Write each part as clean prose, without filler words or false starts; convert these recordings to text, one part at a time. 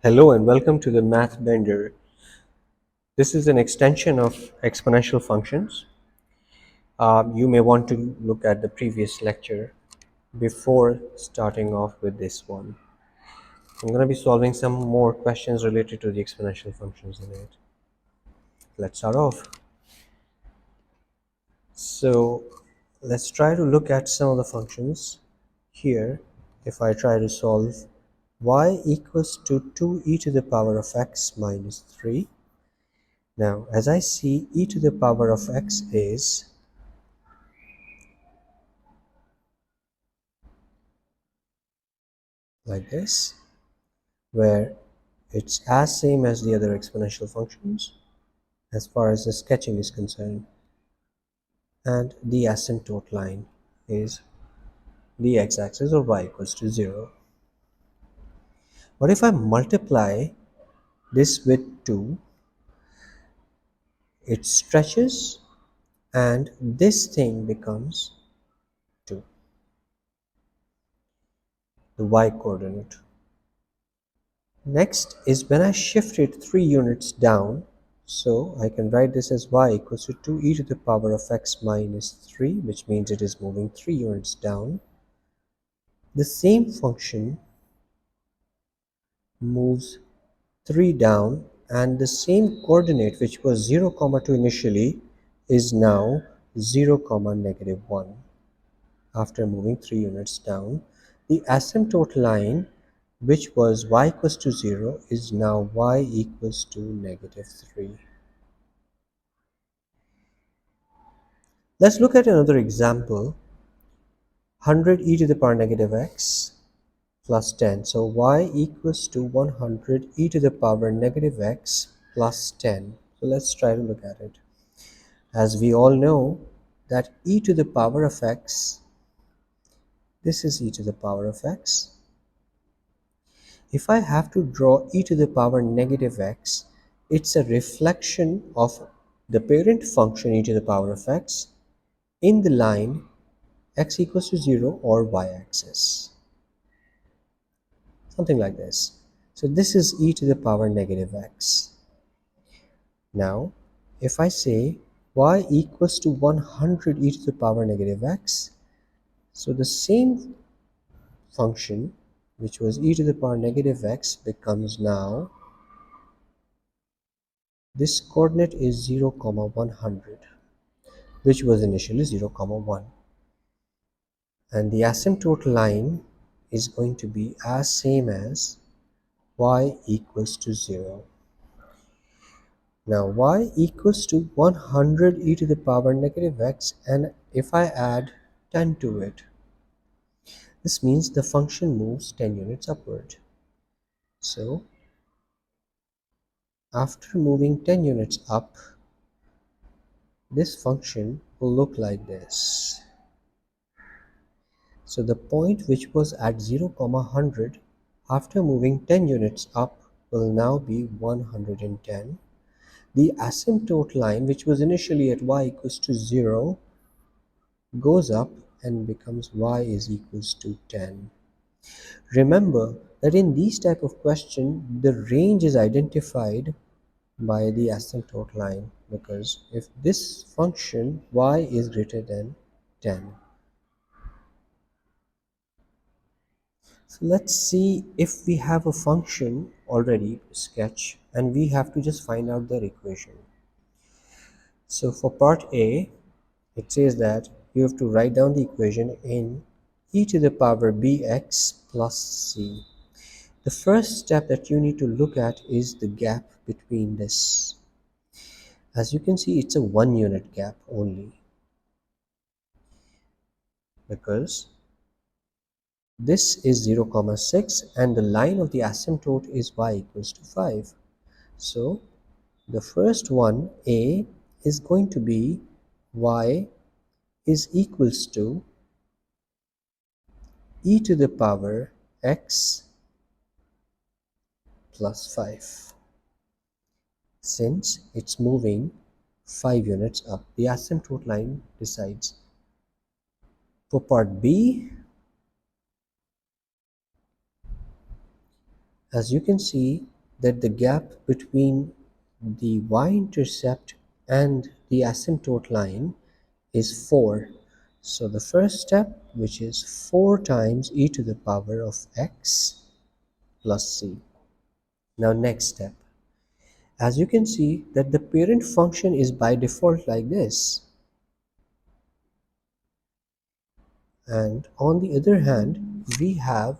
Hello and welcome to the Math Bender. This is an extension of exponential functions. You may want to look at the previous lecture before starting off with this one. I'm going to be solving some more questions related to the exponential functions in it. Let's start off. So let's try to look at some of the functions. Here, if I try to solve y equals to 2e to the power of x minus 3. Now, as I see, e to the power of x is like this, where it's as same as the other exponential functions as far as the sketching is concerned, and the asymptote line is the x-axis, or y equals to 0. But if I multiply this with 2, it stretches and this thing becomes 2, the y coordinate. Next is when I shift it 3 units down, so I can write this as y equals to 2e to the power of x minus 3, which means it is moving 3 units down. The same function moves 3 down, and the same coordinate, which was 0, 2 initially, is now 0, negative 1 after moving 3 units down. The asymptote line, which was y equals to 0, is now y equals to negative 3. Let's look at another example. 100e to the power negative x plus 10. So y equals to 100e to the power negative x plus 10. So let's try to look at it. As we all know that e to the power of x, this is e to the power of x. If I have to draw e to the power negative x, it's a reflection of the parent function e to the power of x in the line x equals to 0 or y-axis. Something like this. So this is e to the power negative x. Now, if I say y equals to 100 e to the power negative x, so the same function, which was e to the power negative x, becomes now, this coordinate is 0, 100, which was initially 0, 1. And the asymptote line is going to be as same as y equals to 0. Now y equals to 100 e to the power negative x, and if I add 10 to it, this means the function moves 10 units upward. So after moving 10 units up, this function will look like this. So the point which was at 0, 100 after moving 10 units up will now be 110. The asymptote line, which was initially at y equals to 0, goes up and becomes y is equals to 10. Remember that in these type of question, the range is identified by the asymptote line, because if this function y is greater than 10. So let's see if we have a function already sketched and we have to just find out their equation. So for part A, it says that you have to write down the equation in e to the power bx plus c. The first step that you need to look at is the gap between this. As you can see, it's a 1 unit gap only, because this is 0, 6 and the line of the asymptote is y equals to 5. So the first one, A, is going to be y is equals to e to the power x plus 5. Since it's moving 5 units up, the asymptote line decides. For part B, as you can see, that the gap between the y-intercept and the asymptote line is 4. So the first step, which is 4 times e to the power of x plus c. Now next step. As you can see that the parent function is by default like this. And on the other hand, we have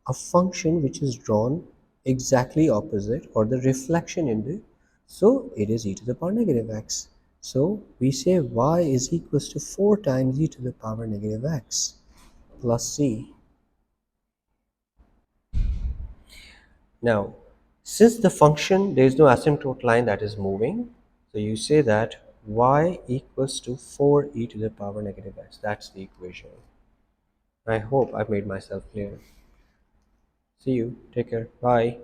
a function which is drawn exactly opposite, or the reflection in the, so it is e to the power negative x. So we say y is equals to 4 times e to the power negative x plus c. Now, since the function, there is no asymptote line that is moving, so you say that y equals to 4 e to the power negative x. That's the equation. I hope I've made myself clear. See you. Take care. Bye.